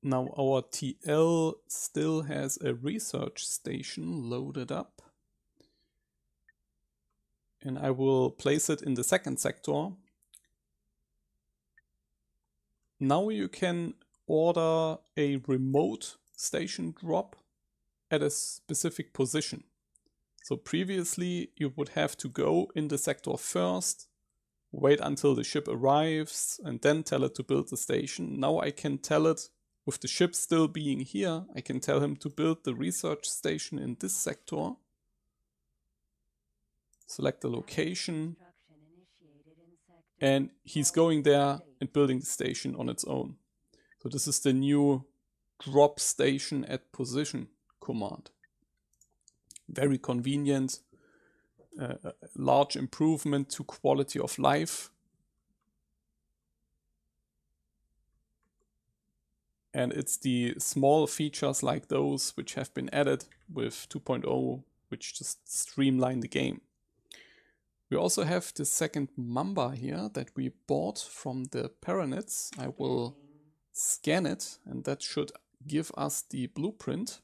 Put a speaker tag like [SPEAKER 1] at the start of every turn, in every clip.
[SPEAKER 1] Now our TL still has a research station loaded up. And I will place it in the second sector. Now you can order a remote station drop at a specific position. So previously you would have to go in the sector first, wait until the ship arrives, and then tell it to build the station. Now I can tell it, with the ship still being here, I can tell him to build the research station in this sector. Select the location. And he's going there and building the station on its own. So this is the new drop station at position command. Very convenient, large improvement to quality of life. And it's the small features like those which have been added with 2.0, which just streamline the game. We also have the second Mamba here that we bought from the Paranits. I will scan it, and that should give us the blueprint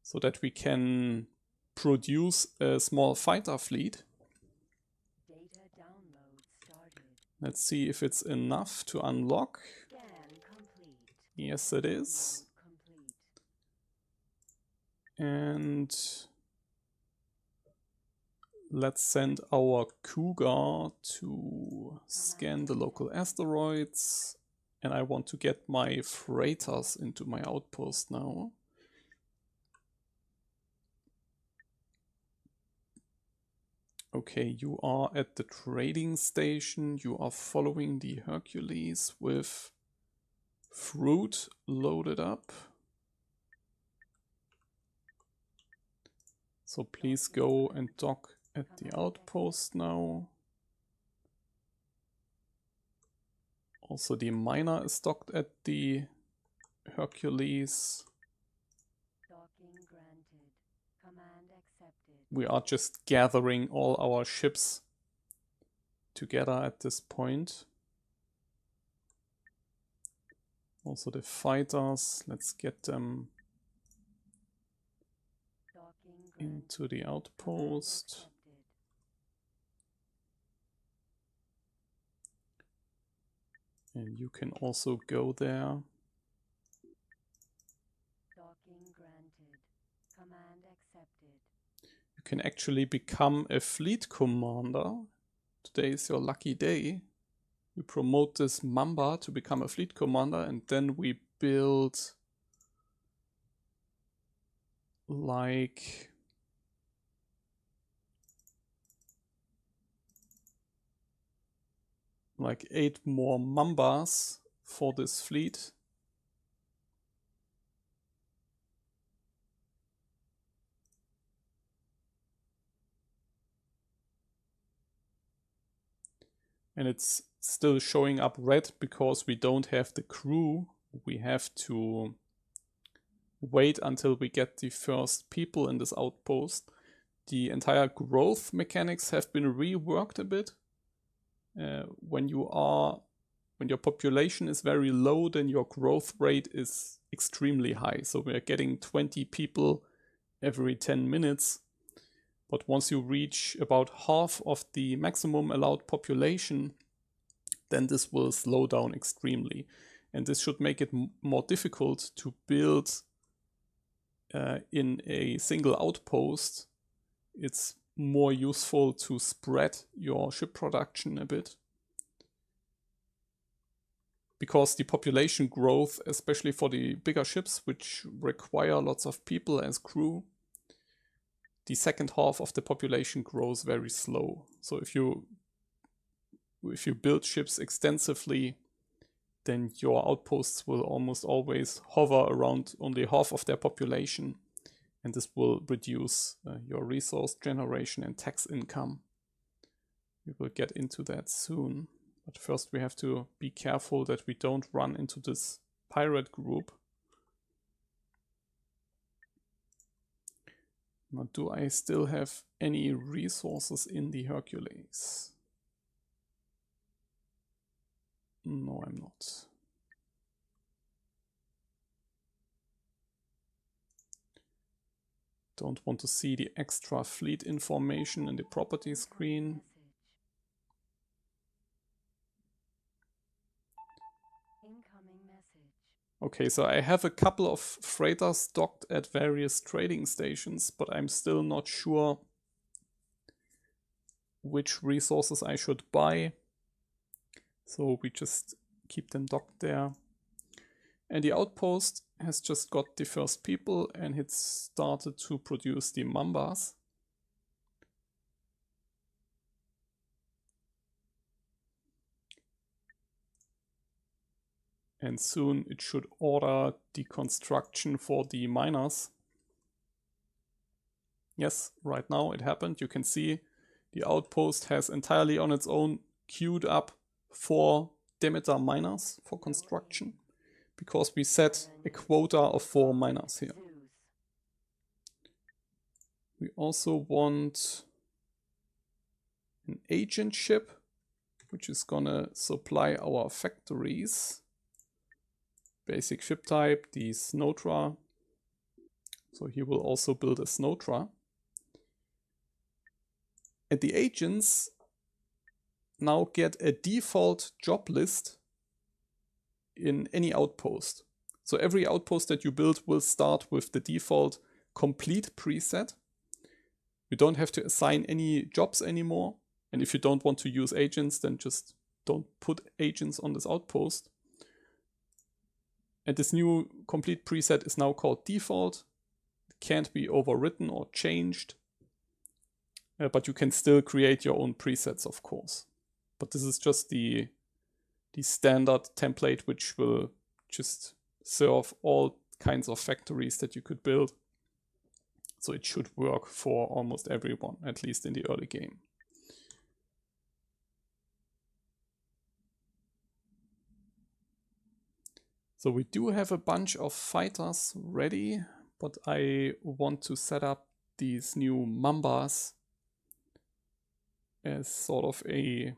[SPEAKER 1] so that we can produce a small fighter fleet. Let's see if it's enough to unlock. Yes, it is. And let's send our Cougar to scan the local asteroids. And I want to get my freighters into my outpost now. Okay, you are at the trading station. You are following the Hercules with fruit loaded up. So please go and dock at the outpost now. Also the miner is docked at the Hercules. We are just gathering all our ships together at this point. Also the fighters, let's get them into the outpost. And you can also go there. You can actually become a fleet commander. Today is your lucky day. We promote this Mamba to become a fleet commander, and then we build like like 8 more Mambas for this fleet. And it's still showing up red because we don't have the crew. We have to wait until we get the first people in this outpost. The entire growth mechanics have been reworked a bit. When your population is very low, then your growth rate is extremely high. So we are getting 20 people every 10 minutes. But once you reach about half of the maximum allowed population, then this will slow down extremely. And this should make it more difficult to build in a single outpost. It's more useful to spread your ship production a bit. Because the population growth, especially for the bigger ships, which require lots of people as crew, the second half of the population grows very slow. So if you build ships extensively, then your outposts will almost always hover around only half of their population. And this will reduce your resource generation and tax income. We will get into that soon. But first we have to be careful that we don't run into this pirate group. Now, do I still have any resources in the Hercules? No, I'm not. Don't want to see the extra fleet information in the property screen. Okay, so I have a couple of freighters docked at various trading stations, but I'm still not sure which resources I should buy. So we just keep them docked there. And the outpost has just got the first people and it's started to produce the mambas. And soon it should order the construction for the miners. Yes, right now it happened. You can see the outpost has entirely on its own queued up 4 Demeter miners for construction, because we set a quota of 4 miners here. We also want an agent ship, which is gonna supply our factories. Basic ship type, the Snotra. So he will also build a Snotra. And the agents now get a default job list in any outpost. So every outpost that you build will start with the default complete preset. You don't have to assign any jobs anymore. And if you don't want to use agents, then just don't put agents on this outpost. And this new complete preset is now called default. It can't be overwritten or changed. But you can still create your own presets, of course. But this is just the standard template, which will just serve all kinds of factories that you could build. So it should work for almost everyone, at least in the early game. So we do have a bunch of fighters ready, but I want to set up these new mambas as sort of a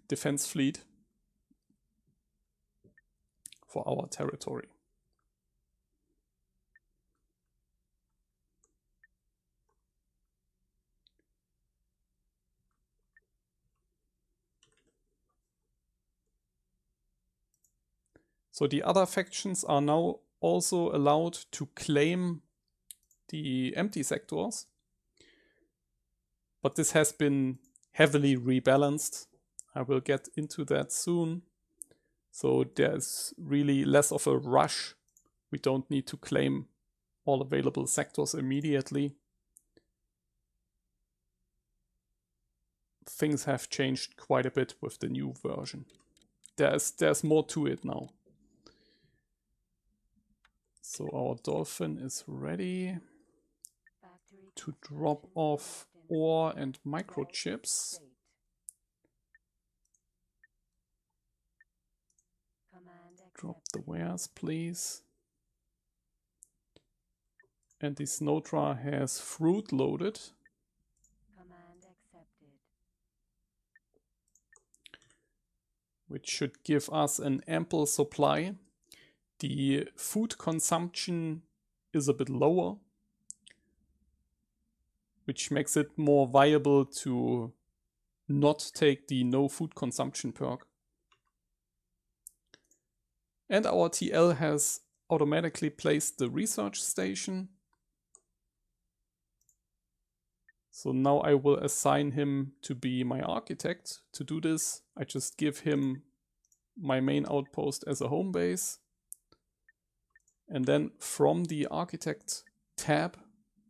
[SPEAKER 1] defense fleet for our territory. So the other factions are now also allowed to claim the empty sectors. But this has been heavily rebalanced. I will get into that soon. So there's really less of a rush. We don't need to claim all available sectors immediately. Things have changed quite a bit with the new version. There's more to it now. So our dolphin is ready to drop off ore and microchips. Drop the wares, please. And the Snotra has fruit loaded. Which should give us an ample supply. The food consumption is a bit lower, which makes it more viable to not take the no food consumption perk. And our TL has automatically placed the research station. So now I will assign him to be my architect. To do this, I just give him my main outpost as a home base. And then from the architect tab,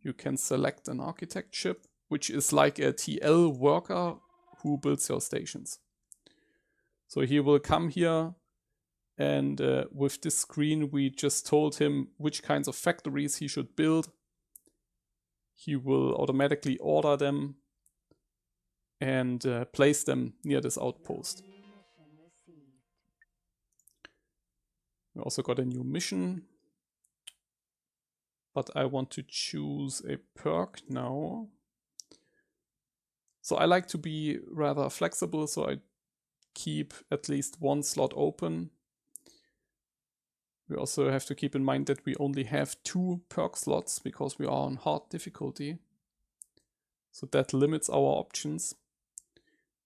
[SPEAKER 1] you can select an architect ship, which is like a TL worker who builds your stations. So he will come here, and with this screen, we just told him which kinds of factories he should build. He will automatically order them and place them near this outpost. We also got a new mission, but I want to choose a perk now. So I like to be rather flexible, so I keep at least one slot open. We also have to keep in mind that we only have 2 perk slots because we are on hard difficulty. So that limits our options.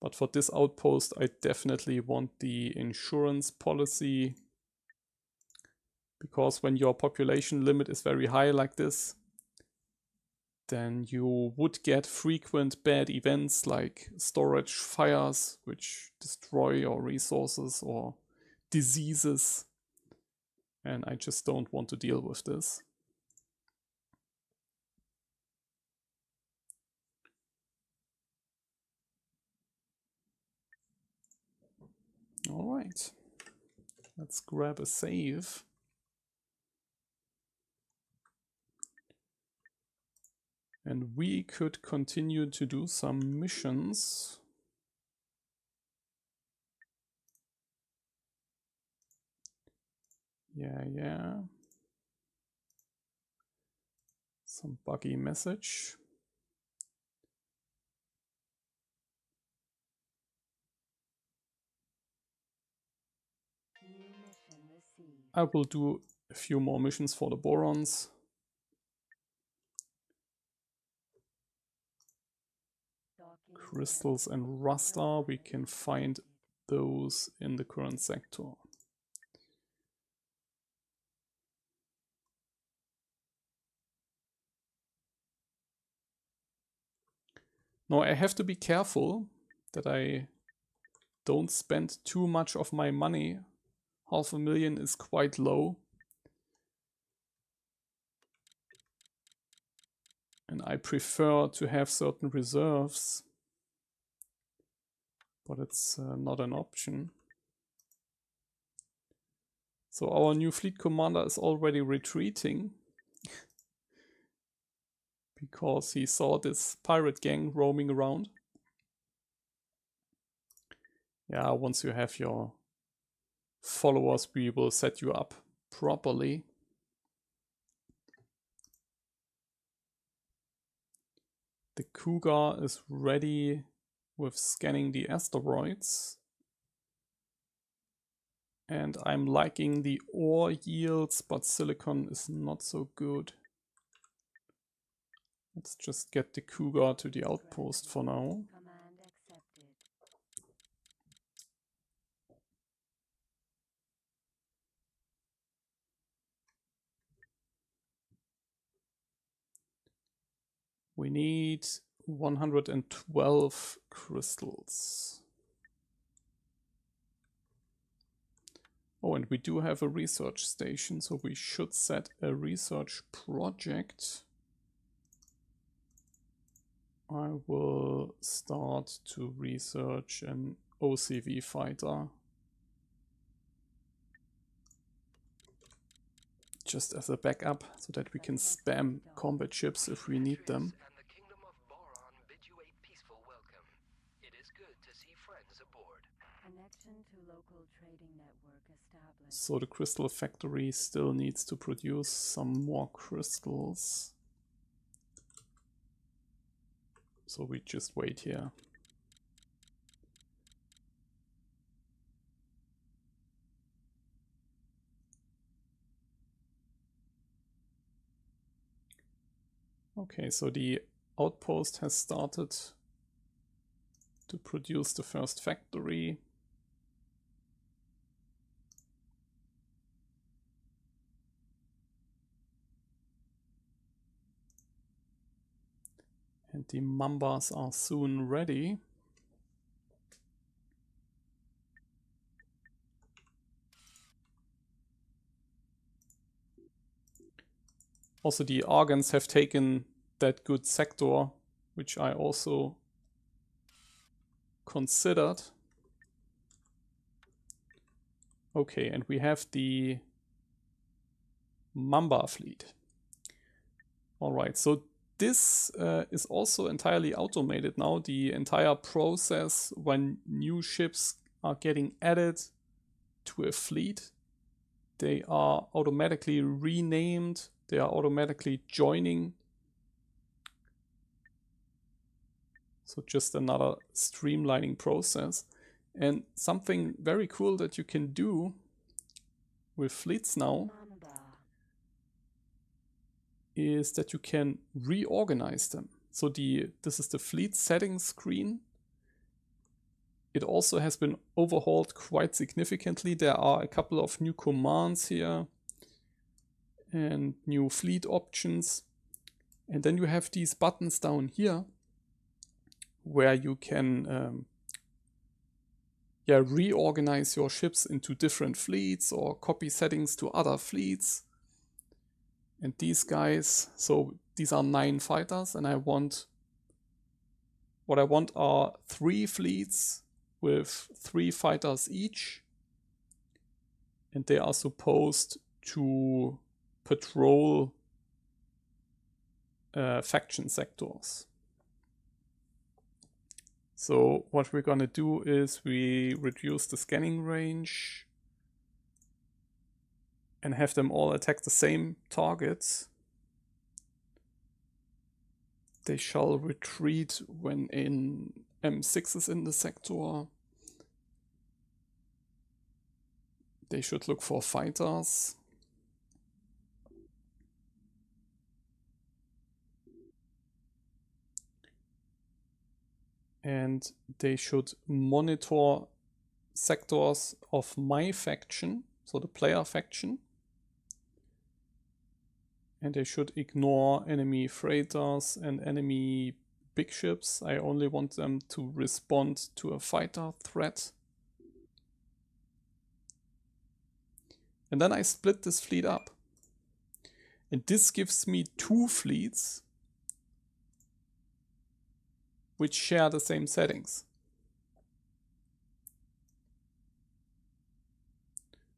[SPEAKER 1] But for this outpost, I definitely want the insurance policy, because when your population limit is very high like this, then you would get frequent bad events like storage fires, which destroy your resources, or diseases. And I just don't want to deal with this. All right, let's grab a save. And we could continue to do some missions. Yeah. Some buggy message. I will do a few more missions for the Borons. Crystals and Rasta, we can find those in the current sector. Now I have to be careful that I don't spend too much of my money. 500,000 is quite low. And I prefer to have certain reserves. But it's not an option. So our new fleet commander is already retreating. Because he saw this pirate gang roaming around. Yeah, once you have your followers, we will set you up properly. The Cougar is ready with scanning the asteroids. And I'm liking the ore yields, but silicon is not so good. Let's just get the Cougar to the outpost for now. We need 112 crystals. Oh, and we do have a research station, so we should set a research project. I will start to research an OCV fighter. Just as a backup, so that we can spam combat ships if we need them. So the crystal factory still needs to produce some more crystals. So we just wait here. Okay, so the outpost has started to produce the first factory. And the Mambas are soon ready. Also, the Argans have taken that good sector, which I also considered. Okay, and we have the Mamba fleet. Alright, so this is also entirely automated now. The entire process when new ships are getting added to a fleet, they are automatically renamed, they are automatically joining. So just another streamlining process. And something very cool that you can do with fleets now is that you can reorganize them. So this is the fleet settings screen. It also has been overhauled quite significantly. There are a couple of new commands here and new fleet options. And then you have these buttons down here where you can reorganize your ships into different fleets or copy settings to other fleets. And these guys, so these are 9 fighters, and what I want are 3 fleets with 3 fighters each. And they are supposed to patrol faction sectors. So what we're gonna do is we reduce the scanning range and have them all attack the same targets. They shall retreat when an M6 is in the sector. They should look for fighters. And they should monitor sectors of my faction, so the player faction. And they should ignore enemy freighters and enemy big ships. I only want them to respond to a fighter threat. And then I split this fleet up. And this gives me 2 fleets which share the same settings.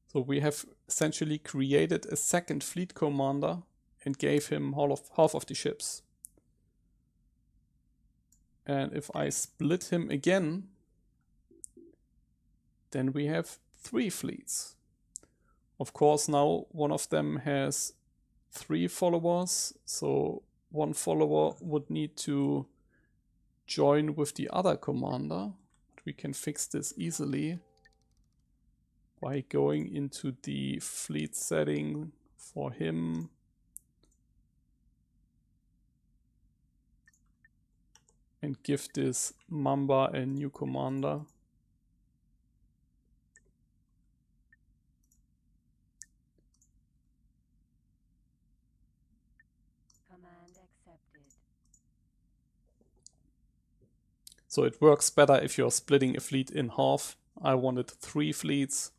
[SPEAKER 1] So we have essentially created a second fleet commander and gave him half of the ships. And if I split him again, then we have 3 fleets. Of course, now one of them has 3 followers, so one follower would need to join with the other commander. But we can fix this easily by going into the fleet setting for him. And give this Mamba a new commander.
[SPEAKER 2] Command accepted.
[SPEAKER 1] So it works better if you're splitting a fleet in half. I wanted 3 fleets,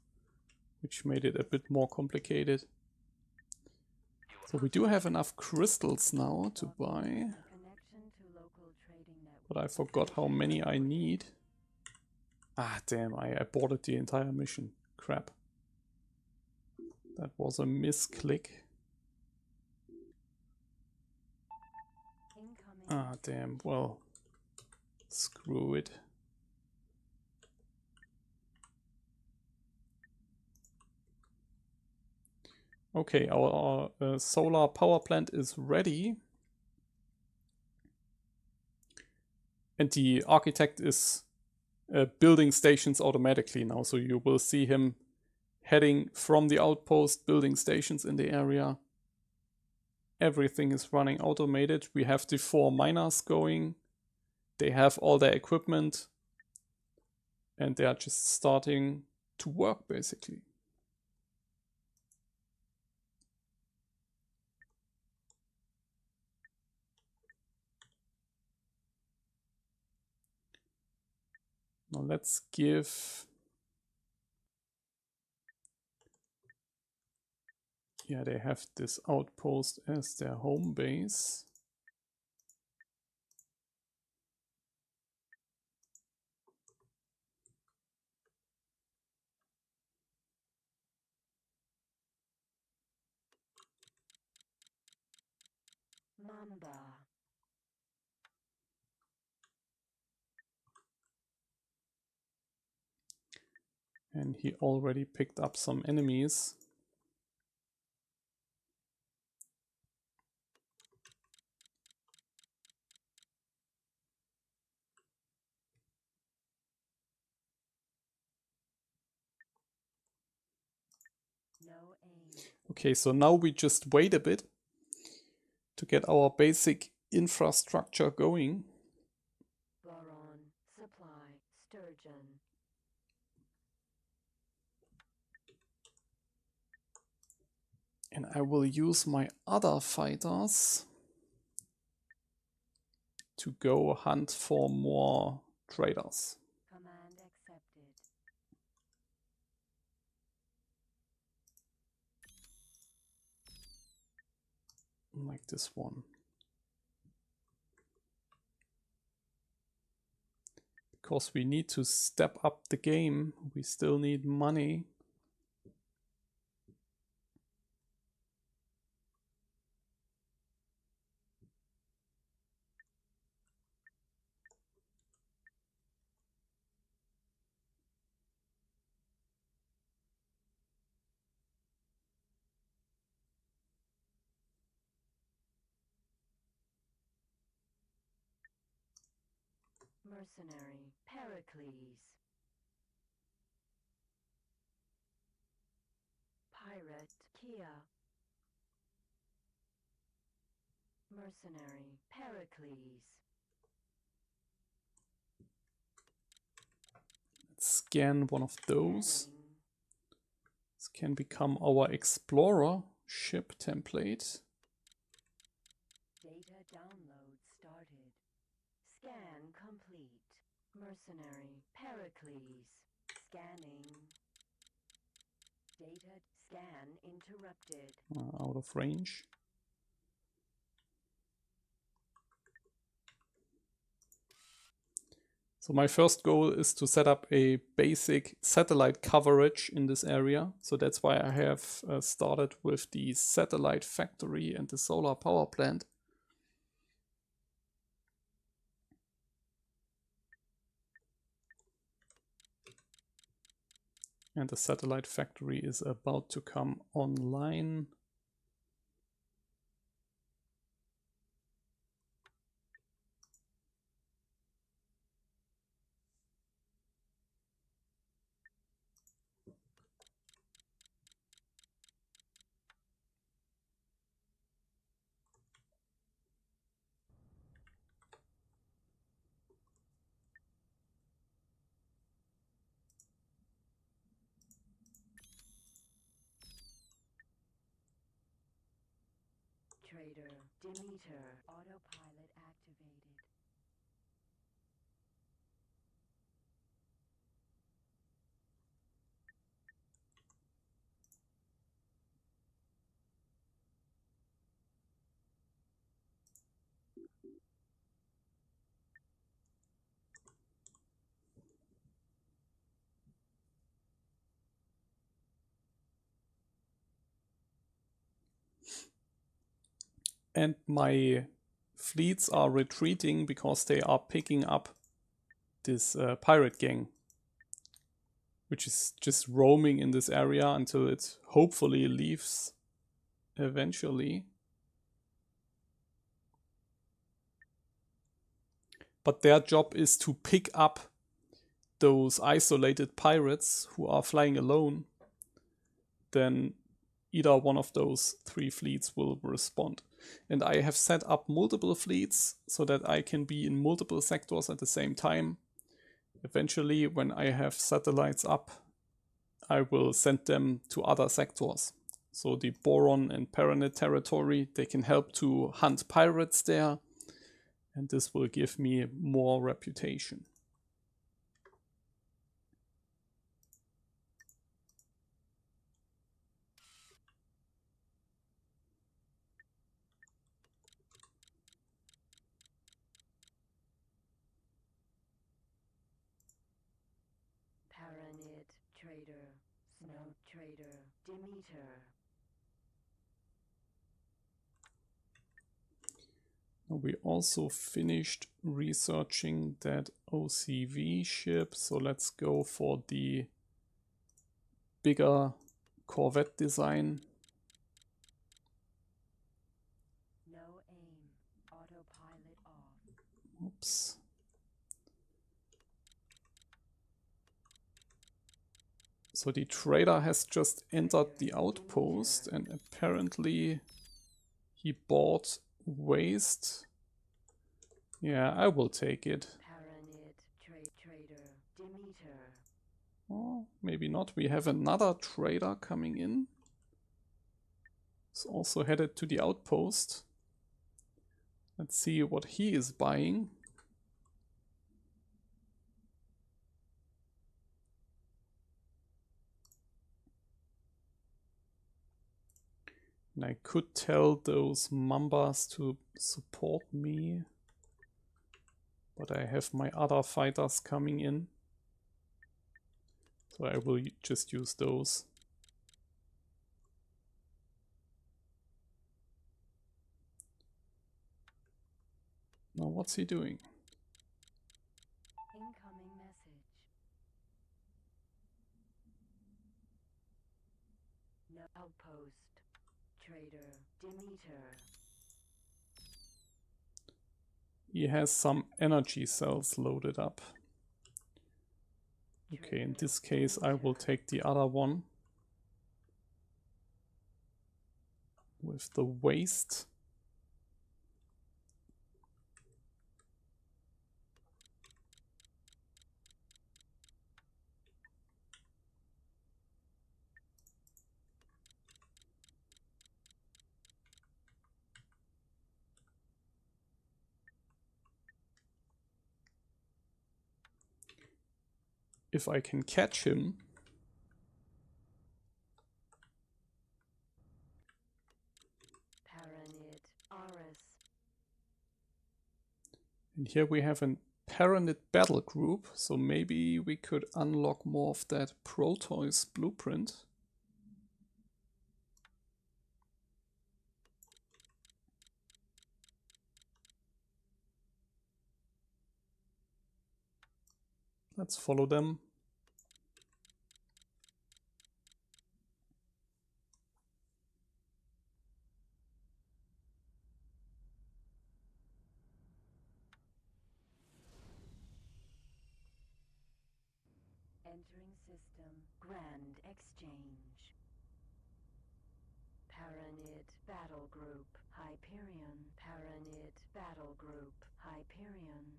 [SPEAKER 1] which made it a bit more complicated. So we do have enough crystals now to buy. But I forgot how many I need. Ah, damn, I aborted the entire mission. Crap. That was a misclick. Ah, damn, well, screw it. Okay, our solar power plant is ready. And the architect is building stations automatically now. So you will see him heading from the outpost, building stations in the area. Everything is running automated. We have the 4 miners going. They have all their equipment. And they are just starting to work, basically. Now let's give... Yeah, they have this outpost as their home base.
[SPEAKER 2] Mamba.
[SPEAKER 1] And he already picked up some enemies.
[SPEAKER 2] No aim.
[SPEAKER 1] Okay, so now we just wait a bit to get our basic infrastructure going.
[SPEAKER 2] Boron. Supply. Sturgeon.
[SPEAKER 1] And I will use my other fighters to go hunt for more traders.
[SPEAKER 2] Command accepted.
[SPEAKER 1] Like this one. Because we need to step up the game, we still need money.
[SPEAKER 2] Mercenary. Pericles. Pirate. Kia. Mercenary. Pericles.
[SPEAKER 1] Let's scan one of those.
[SPEAKER 2] Scanning.
[SPEAKER 1] This can become our explorer ship template.
[SPEAKER 2] Data download started. Scan complete. Mercenary. Pericles. Scanning. Data scan interrupted.
[SPEAKER 1] Out of range. So my first goal is to set up a basic satellite coverage in this area. So that's why I have started with the satellite factory and the solar power plant. And the satellite factory is about to come online.
[SPEAKER 2] Trader. Demeter. Autopilot activated.
[SPEAKER 1] And my fleets are retreating because they are picking up this pirate gang, which is just roaming in this area until it hopefully leaves eventually. But their job is to pick up those isolated pirates who are flying alone. Then either one of those three fleets will respond. And I have set up multiple fleets so that I can be in multiple sectors at the same time. Eventually, when I have satellites up, I will send them to other sectors. So the Boron and Paranet territory, they can help to hunt pirates there. And this will give me more reputation.
[SPEAKER 2] Paranid. Trader. Snow Trader. Demeter.
[SPEAKER 1] We also finished researching that OCV ship, so let's go for the bigger corvette design.
[SPEAKER 2] No aim. Autopilot off.
[SPEAKER 1] Oops. So the trader has just entered the outpost and apparently he bought waste. Yeah, I will take it. Oh, maybe not. We have another trader coming in. He's also headed to the outpost. Let's see what he is buying. And I could tell those Mambas to support me, but I have my other fighters coming in. So I will just use those. Now what's he doing?
[SPEAKER 2] Incoming message. No outpost. Trader Demeter.
[SPEAKER 1] He has some energy cells loaded up. Okay, in this case I will take the other one with the waste. If I can catch him. And here we have a Paranid battle group, so maybe we could unlock more of that Proteus blueprint. Let's follow them.
[SPEAKER 2] Entering system. Grand exchange. Paranid battle group. Hyperion. Paranid battle group. Hyperion.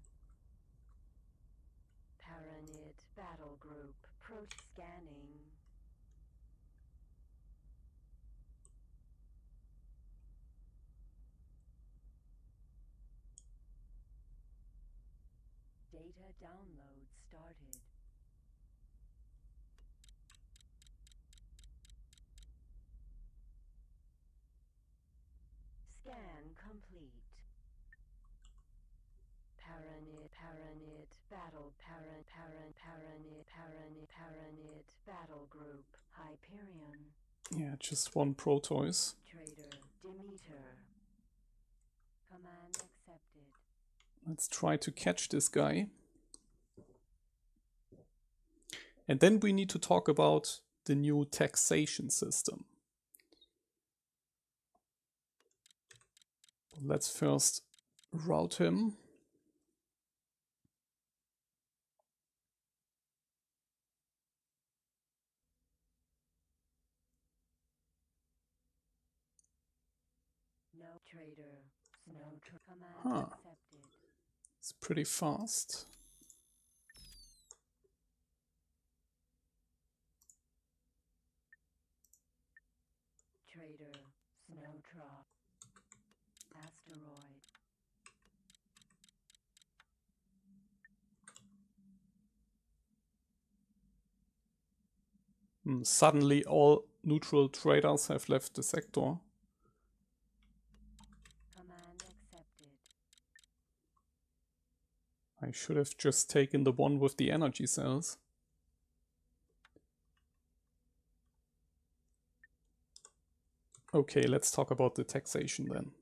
[SPEAKER 2] Paranid battle group. Scanning. Data download started. Scan complete. Paranid battle Paranid battle group. Hyperion.
[SPEAKER 1] Yeah, just one Proteus.
[SPEAKER 2] Trader Demeter. Command accepted.
[SPEAKER 1] Let's try to catch this guy. And then we need to talk about the new taxation system. Let's first route him.
[SPEAKER 2] No trader. No command accepted.
[SPEAKER 1] It's pretty fast.
[SPEAKER 2] Trader Snowdrop. Asteroid.
[SPEAKER 1] Suddenly all neutral traders have left the sector.
[SPEAKER 2] Command accepted.
[SPEAKER 1] I should have just taken the one with the energy cells. Okay, let's talk about the taxation then.